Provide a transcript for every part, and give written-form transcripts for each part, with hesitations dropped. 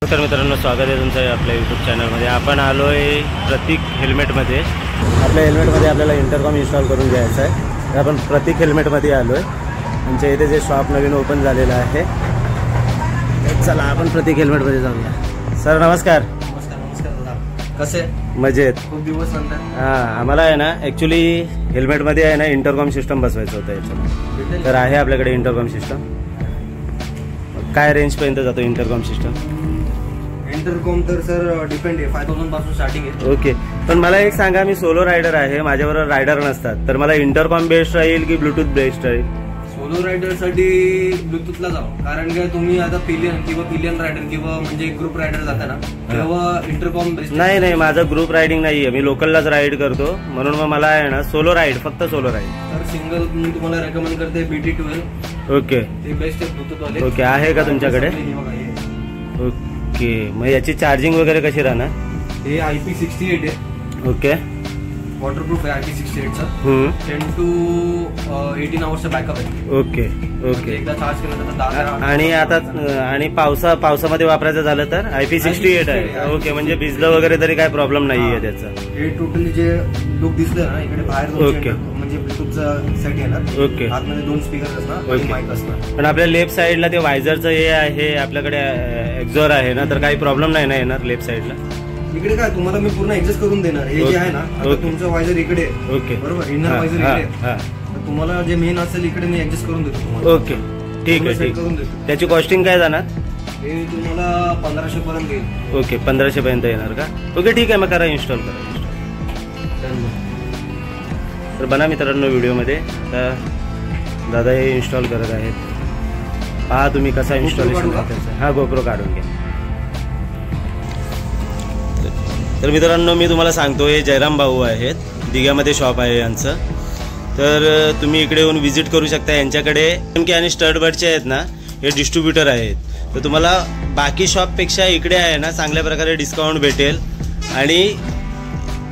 नमस्कार मित्रांनो, स्वागत आहे तुमचं आपल्या यूट्यूब चॅनलमध्ये. आपण आलो आहे प्रतीक हेल्मेटमध्ये. आपल्या हेल्मेटमध्ये आपल्याला इंटरकॉम इन्स्टॉल करून घ्यायचं आहे. तर आपण प्रतीक हेल्मेटमध्ये आलो आहे. आमच्या इथे जे शॉप नवीन ओपन झालेलं आहे. चला आपण प्रतीक हेल्मेटमध्ये जाऊया. सर नमस्कार. नमस्कार दादा, कसे? मजेत. खूप दिवस नंतर. हां, आम्हाला आहे ना ॲक्च्युली हेल्मेटमध्ये आहे ना इंटरकॉम सिस्टम बसवायचं होतं याच्यात. तर आहे आपल्याकडे इंटरकॉम सिस्टम. काय रेंजपर्यंत जातो इंटरकॉम सिस्टम? इंटरकॉम तर सर डिपेंड आहे, 5000 पासून स्टार्टिंग आहे. ओके, पण मला एक सांगा, मी सोलो रायडर आहे, माझ्याबरोबर रायडर नसतात, तर मला इंटरकॉम बेस्ट राहील की ब्लूटूथ बेस्ट राहील? सोलो रायडर साठी ब्लूटूथला जाऊ, कारण की तुम्ही आता पिलियन रायडर किंवा म्हणजे ग्रुप रायडर जाता ना, तेव्हा इंटरकॉम बेस्ट. नाही, माझं ग्रुप रायडिंग नाहीये, मी लोकललाच राईड करतो, म्हणून मग मला आहे ना सोलो राईड, फक्त सोलो राईड. तर सिंगल मी तुम्हाला रेकमेंड करते BT12. ओके, ते बेस्ट आहे ब्लूटूथ वाले. ओके, आहे का तुमच्याकडे? ओके, मग याची चार्जिंग वगैरे कशी राहणार? हे IP68 आहे. ओके, वॉटरप्रूफ आहे IP68 चा. 10 to 18 आवर्सचा बॅकअप आहे. Okay okay. एकदा चार्ज केलं तर आणि आता आणि पावसामध्ये वापरायचं झालं तर IP68 आहे. ओके, म्हणजे भिजलं वगैरे तरी काय प्रॉब्लेम नाहीये त्याचा. हे टोटली जे लुक दिसलं ना इकडे बाहेर, ओके, म्हणजे ब्लूटूथचा सेट येणार. ओके, आतमध्ये 2 स्पीकर असणार आणि माईक असणार. पण आपल्या लेफ्ट साईडला ते वायझरचं हे आहे, आपल्याकडे एक्झॉर आहे ना, तर काही प्रॉब्लेम नाही ना येणार लेफ्ट साईडला? इकडे काय तुम्हाला मी पूर्ण ऍडजस्ट करून देणार. हे जे आहे ना, आता तुमचं वायझर इकडे, ओके, बरोबर, इनर वायझर इकडे, तर तुम्हाला जे मेन असेल इकडे मी ऍडजस्ट करून देतो तुम्हाला. ओके, ठीक आहे, ठीक आहे. त्याची कॉस्टिंग काय जाणार? हे तुम्हाला 1500 पर्यंत येईल. ओके, 1500 पर्यंत येणार का? ओके, ठीक आहे, मग करा इन्स्टॉल करा. तर बना मित्रांनो व्हिडिओमध्ये. तर दादा हे इन्स्टॉल करत आहेत, पहा तुम्ही कसा इन्स्टॉलेशन करायचं. हा, गोप्रो काढून घ्या. तर मित्रांनो मी तुम्हाला सांगतो, हे जयराम भाऊ आहेत, दिघ्यामध्ये शॉप आहे यांचं. तर तुम्ही इकडे येऊन व्हिजिट करू शकता. यांच्याकडे एमके आणि स्टडबर्डचे आहेत ना, हे डिस्ट्रीब्युटर आहेत. तर तुम्हाला बाकी शॉपपेक्षा इकडे आहे ना चांगल्या प्रकारे डिस्काउंट भेटेल आणि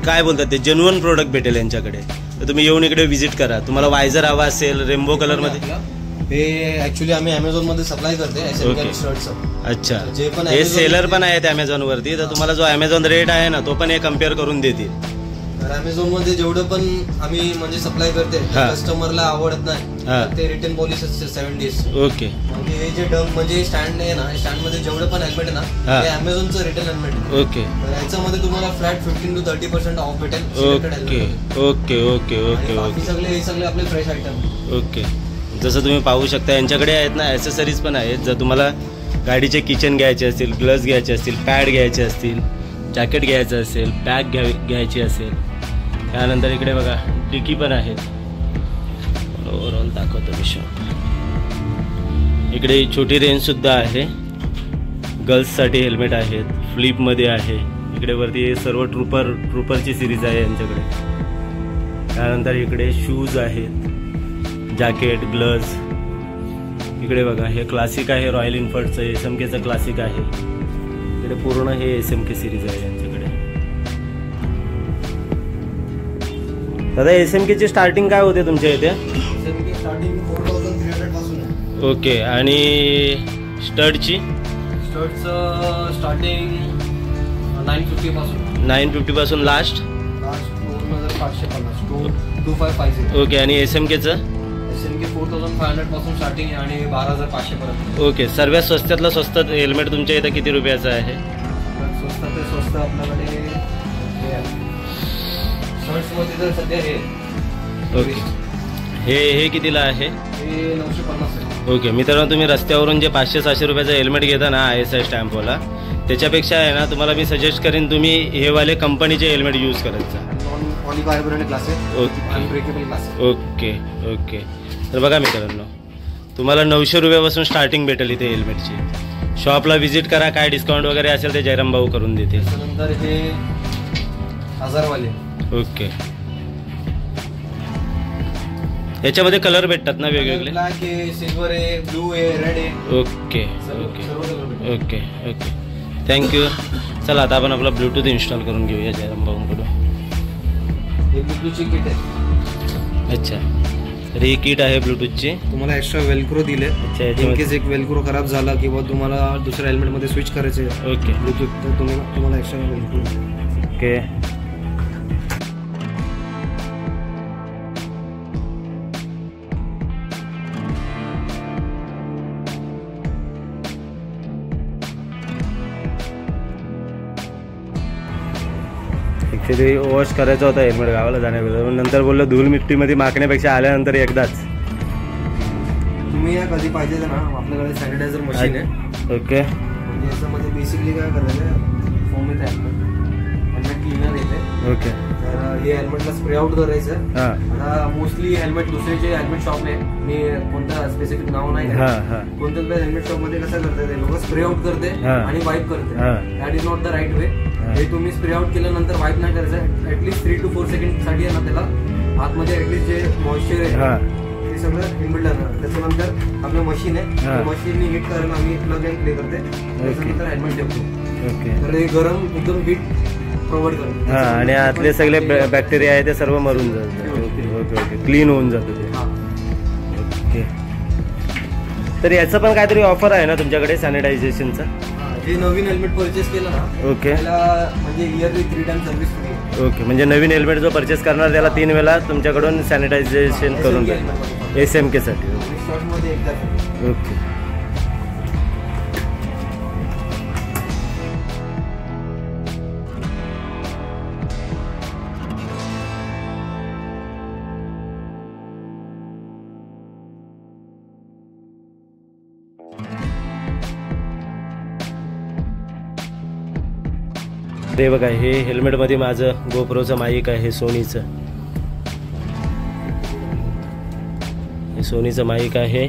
काय बोलतात ते जेन्युइन प्रोडक्ट भेटेल यांच्याकडे. तर तुम्ही येऊन इकडे व्हिजिट करा. तुम्हाला वायझर हवा असेल रेनबो कलरमध्ये, हे ऍक्च्युली आम्ही अमेझॉन मध्ये सप्लाय करते. अच्छा, हे सेलर पण आहेत अमेझॉन वरती. तर तुम्हाला जो अमेझॉन रेट आहे ना, तो पण हे कम्पेअर करून देतील. तर अमेझॉन मध्ये जेवढं पण आम्ही म्हणजे सप्लाय करते, कस्टमरला आवडत नाही ते रिटर्न पॉलिसी असते 7 days. ओके, म्हणजे हे जे डम म्हणजे स्टँड आहे ना, स्टँड मध्ये जेवढं पण हेल्मेट आहे ना, ते अमेझॉनचं रिटर्न हेल्मेट. ओके, तर याच्यामध्ये तुम्हाला फ्लॅट 15 to 30% ऑफ भेटेल. Okay okay okay okay okay, सगळे आपले फ्रेश आयटम. ओके, जसं तुम्ही पाहू शकता यांच्याकडे आहेत ना ॲसेसरीज पण आहेत. जर तुम्हाला गाडीचे किचन घ्यायचे असतील, ग्लव्स घ्यायचे असतील, पॅड घ्यायचे असतील, जॅकेट घ्यायचं असेल, बॅग घ्यायची असेल, त्यानंतर इकडे बघा डिकी पण आहेत. ओव्हरऑल दाखवतो मी शॉप. इकडे छोटी रेंजसुद्धा आहे, गर्ल्ससाठी हेल्मेट आहेत, फ्लिपमध्ये आहे. इकडे वरती सर्व ट्रूपरची सिरीज आहे यांच्याकडे. त्यानंतर इकडे शूज आहेत, जॅकेट, ग्लव्स. इकडे बघा हे क्लासिक आहे, रॉयल एनफील्डचं SMKचं क्लासिक आहे. इकडे पूर्ण हे SMK सिरीज आहे यांच्याकडे. दादा SMKची स्टार्टिंग काय होते तुमच्या इथे? स्टार्टिंग 4300 पासून आहे. ओके, आणि स्टडची? स्टडचं स्टार्टिंग 950 पासून. 950 पासून लास्ट 2550 2550. ओके, आणि SMKचं? SMK 4500 पासून स्टार्टिंग आहे आणि 12500 पर्यंत. ओके, सर्वात स्वस्तातलं स्वस्त हेल्मेट तुमच्या इथं किती रुपयाचं आहे? स्वस्त ते स्वस्त आपल्याकडे शर्ट्समध्ये तर सध्या हे. ओके, हे कितीला आहे? हे 950 आहे. ओके, मित्रांनो तुम्ही रस्त्यावरून जे 500-600 रुपयाचं हेल्मेट घेता ना ISI स्टॅम्पवाला, त्याच्यापेक्षा आहे ना तुम्हाला मी सजेस्ट करेन तुम्ही हे वाले कंपनीचे हेल्मेट यूज करायचं. Okay okay. तर बघा मित्रांनो, तुम्हाला 900 रुपयापासून स्टार्टिंग भेटेल इथे हेल्मेटची. शॉपला व्हिजिट करा, काय डिस्काउंट वगैरे असेल ते जयराम भाऊ करून देते. त्यानंतर हे 1000 वाले. ओके, याच्यामध्ये कलर भेटतात ना वेगवेगळे? ब्लॅक आहे, सिल्वर आहे, ब्लू आहे, रेड आहे. Okay okay okay okay, thank you. चला आता आपण आपला ब्लूटूथ इन्स्टॉल करून घेऊया जयराम भाऊंकडून. हे ब्लूटूथची किट आहे. अच्छा, तर ही किट आहे ब्लूटूथची. तुम्हाला एक्स्ट्रा वेलक्रो दिले. अच्छा, इन केस एक वेलक्रो खराब झाला किंवा तुम्हाला दुसऱ्या हेल्मेटमध्ये स्विच करायचे ओके ब्लूटूथ, तर तुम्हाला extra Velcro. Okay. Actually wash करायचा होता हेल्मेट गावाला जाण्यावेळेला, नंतर बोललं धूळ मिट्टीमध्ये माखण्यापेक्षा आल्यानंतर एकदाच. तुम्ही या कधी पाहिजे ना, आपल्याकडे सॅनिटायझर मशीन आहे. ओके. म्हणजे याच्यामध्ये बेसिकली काय करायचं, फोम येते हेल्मेट क्लीनर येते. ओके. तर हे हेल्मेटला स्प्रे आउट करायचं. आता मोस्टली हेल्मेट दुसऱ्याचे हेल्मेट शॉप आहे, मी कोणतं स्पेसिफिक नाव नाही कोणत्या हेल्मेट शॉप मध्ये कसं करते ते लोक स्प्रे आउट करते आणि वाईप करते. That is not the right way. हे तुम्ही स्प्रे आउट केल्यानंतर वाईप नाही करायचं. ऍटलीस्ट 3 to 4 सेकंड साठी आहे ना, त्याला आतमध्ये ऍटलीस्ट जे मॉइश्चर आहे ते सगळं इनबिल्ड आहे. त्याच्यानंतर आपलं मशीन आहे, मशीन हिट करायला आम्ही प्लग अँड प्ले करते. त्याच्यानंतर हेल्मेट ठेवतो. तर हे गरम एकदम हीट प्रोव्हाइड करतो. आणि आतले सगळे बॅक्टेरिया आहे ते सर्व मरून जातात. ओके ओके, क्लीन होऊन जातं ते. ओके. तर याचं पण काहीतरी ऑफर आहे ना तुमच्याकडे सॅनिटायझेशनचं? जे नवीन हेल्मेट परचेस केलं ना, ओके, त्याला म्हणजे yearly 3 time service free. Okay. म्हणजे नवीन हेल्मेट जो परचेस करणार त्याला 3 वेळा तुमच्याकडून सॅनिटायझेशन करून SMK साठी. ओके. ते बघा, हे हेल्मेटमध्ये माझं गोप्रोचं माईक आहे, सोनीचं. हे सोनीचं माईक आहे,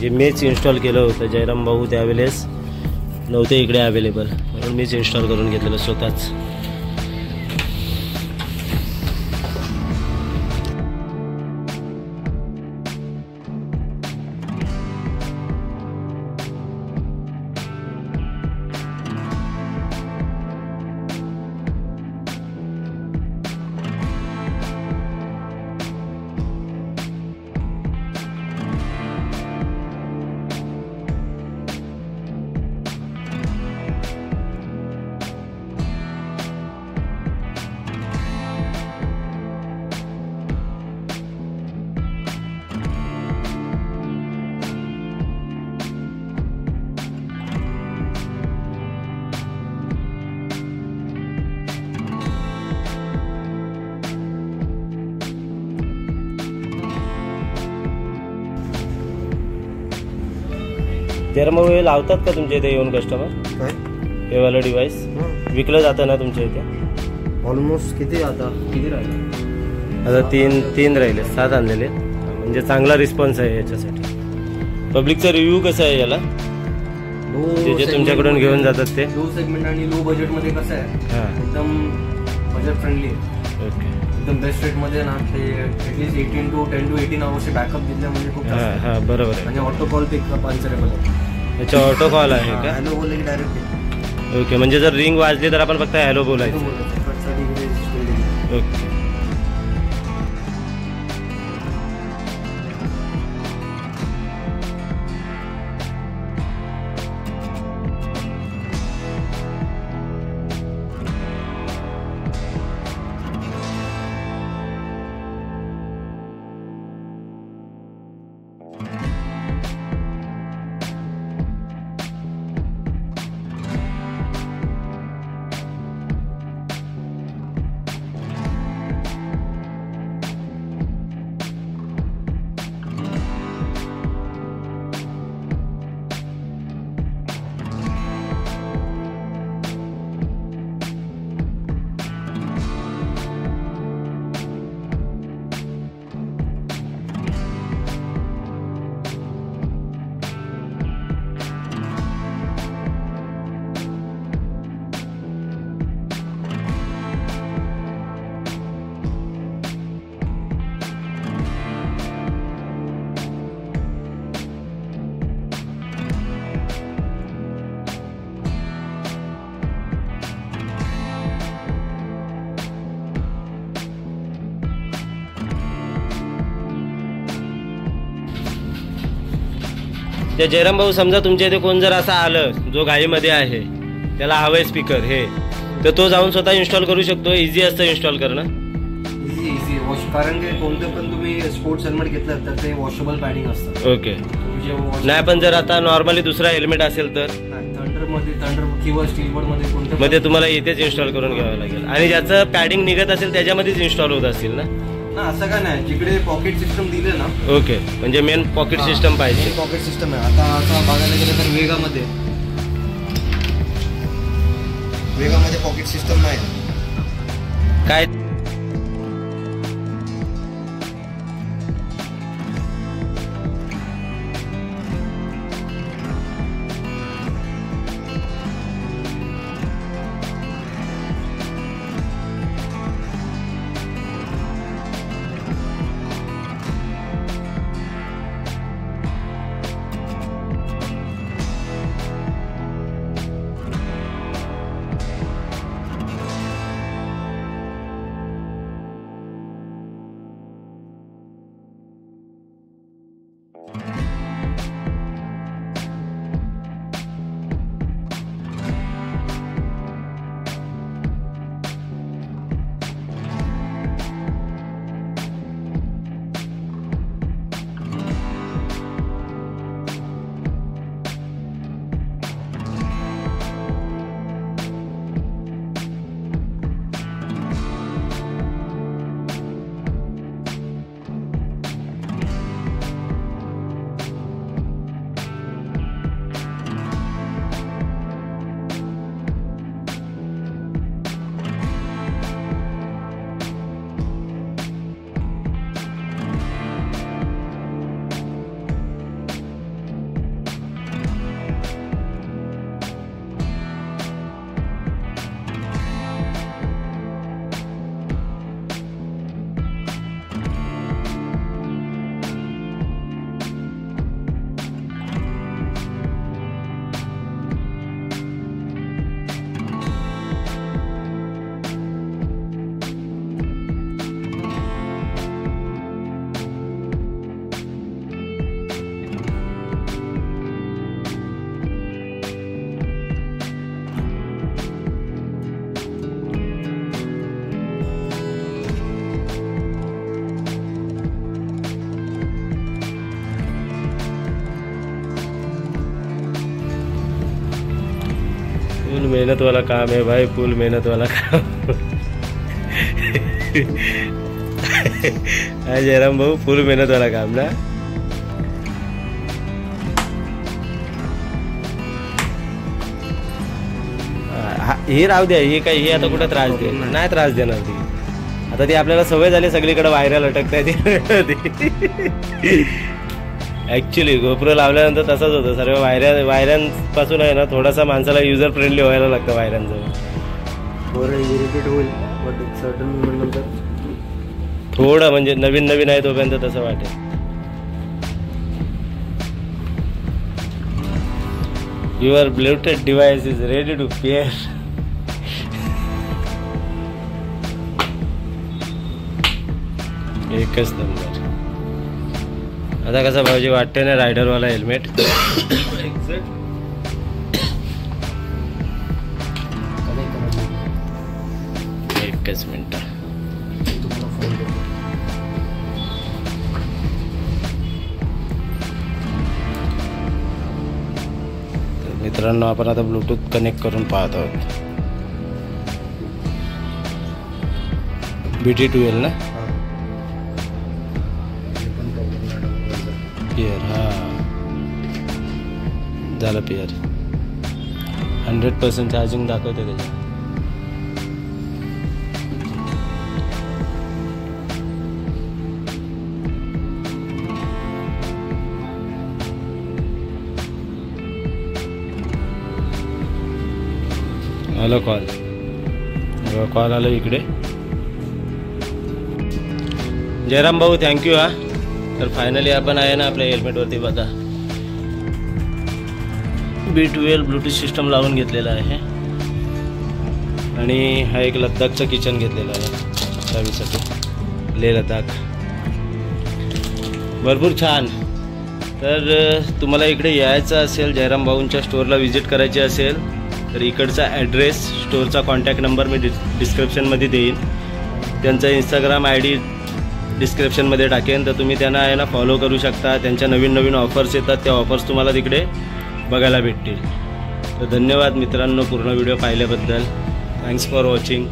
जे मीच इन्स्टॉल केलं होतं. जयराम भाऊ त्यावेळेस नव्हते इकडे अवेलेबल, म्हणून मीच इन्स्टॉल करून घेतलेलं स्वतःच. जर मग हे लावतात का तुमच्या इथे येऊन कस्टमर? काय हे वाला डिव्हाइस विकलं जातं ना तुमच्या इथे? ऑलमोस्ट किती राहिले? आता तीन राहिले, 7 आणलेले. म्हणजे चांगला रिस्पॉन्स आहे याच्यासाठी. पब्लिकचा रिव्ह्यू कसा आहे याला? जे तुमच्याकडून घेऊन जातात ते लो सेगमेंट आणि लो बजेट मध्ये कसं आहे, एकदम बजेट फ्रेंडली आहे. ओके. एकदम बेस्ट रेट मध्ये ना, ते ऍटलीस्ट 10 to 18 आवर्सचे बॅकअप दिले म्हणजे खूप. बरोबर आहे. म्हणजे ऑटो कॉल पिकअप आन्सरेबल आहे. याचा ऑटो कॉल आहे का? हॅलो बोलले की डायरेक्ट. ओके. म्हणजे जर रिंग वाजली तर आपण फक्त हॅलो बोलायचं. ओके. त्या जयराम भाऊ समजा तुमच्या इथे कोण जर असा आलं जो घाईमध्ये आहे, त्याला हवंय स्पीकर हे, तर तो जाऊन स्वतः इन्स्टॉल करू शकतो? इझी असतं इन्स्टॉल करणं? इझी कारण की कोणतं पण तुम्ही स्पोर्ट्स हेल्मेट घेतलं तर ते वॉशेबल पॅडिंग असतं. ओके. नाही पण जर आता नॉर्मली दुसरा हेल्मेट असेल तर थंडर किंवा स्टीलबोर्ड मध्ये कोणतं मध्ये तुम्हाला इथेच इन्स्टॉल करून घ्यावं लागेल. आणि ज्याचं पॅडिंग निघत असेल त्याच्यामध्येच इन्स्टॉल होत असतील ना? असं का नाही, जिकडे पॉकेट सिस्टम दिले ना. ओके, म्हणजे मेन पॉकेट सिस्टम पाहिजे. पॉकेट सिस्टम आहे. आता बघायला गेलं तर वेगामध्ये पॉकेट सिस्टम नाही काय. फुल मेहनत वाला काम है भाई, फुल मेहनत वाला काम. जयराम भाऊ, फुल मेहनत वाला काम ना. हे राहू द्या, हे काही हे आता कुठं त्रास दे नाही, त्रास देणार ती. आता ती आपल्याला सवय झाली, सगळीकडे व्हायरल अटकताय ती. ॲक्च्युली गोप्रो लावल्यानंतर तसंच होतं, सर्व वायरांपासून आहे ना थोडासा माणसाला युजर फ्रेंडली व्हायला लागतं वायरांजवळ. थोडं म्हणजे नवीन आहे तोपर्यंत तसं वाटेल. Your Bluetooth device is ready to pair. एकच नंबर. आता कसं भाऊजी वाटते ना रायडरवाला हेल्मेट. एकच मिनिट. तर मित्रांनो, आपण आता ब्लूटूथ कनेक्ट करून पाहत आहोत. BT12 ना. पेअर झालं. पेअर 100% चार्जिंग दाखवते त्याच्यात. आलं कॉल आलं इकडे. जयराम भाऊ थँक्यू. तर फायनली आपण आहे ना आपल्या हेल्मेटवरती बघा B12 ब्लूटूथ सिस्टम लावून घेतलेला आहे. आणि हा एक लद्दाखचं किचन घेतलेला आहे दहावीसाठी. लेह लद्दाख भरपूर छान. तर तुम्हाला इकडे यायचं असेल, जयराम भाऊंच्या स्टोअरला व्हिजिट करायची असेल तर इकडचा ॲड्रेस, स्टोअरचा कॉन्टॅक्ट नंबर मी डिस्क्रिप्शनमध्ये देईन. त्यांचा इंस्टाग्राम ID डिस्क्रिप्शनमध्ये टाकेन, तर तुम्ही त्यांना आहे ना फॉलो करू शकता. त्यांच्या नवीन नवीन ऑफर्स येतात, त्या ऑफर्स तुम्हाला तिकडे बघायला भेटतील. तर धन्यवाद मित्रांनो पूर्ण व्हिडिओ पाहिल्याबद्दल. Thanks for watching.